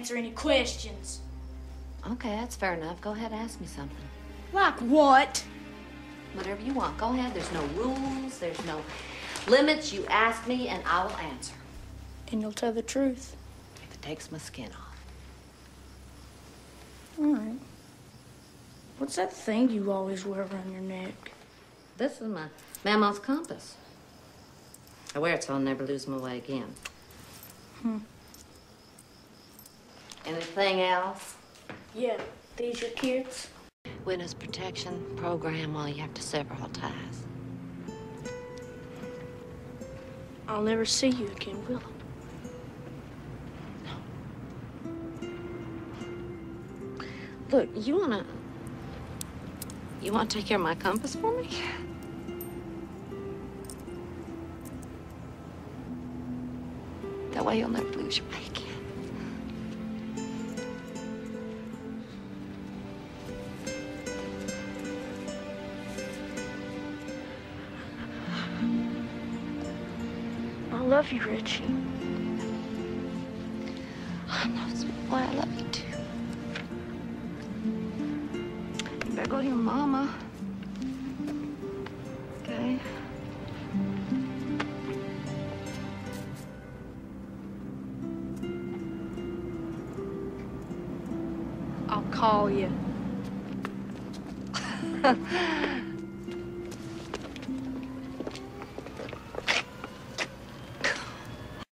answer any questions. Okay, that's fair enough. Go ahead, ask me something. Like what? Whatever you want. Go ahead. There's no rules. There's no limits. You ask me, and I will answer. And you'll tell the truth. If it takes my skin off. All right. What's that thing you always wear around your neck? This is my Mammoth's compass. I wear it so I'll never lose my way again. Anything else? Yeah, these your kids? Witness protection program while you have to sever all ties. I'll never see you again, will I? Look, you wanna take care of my compass for me? That way you'll never lose your way again. I love you, Richie. I know, sweet boy, I love you too. You better go to your mama. Okay? I'll call you.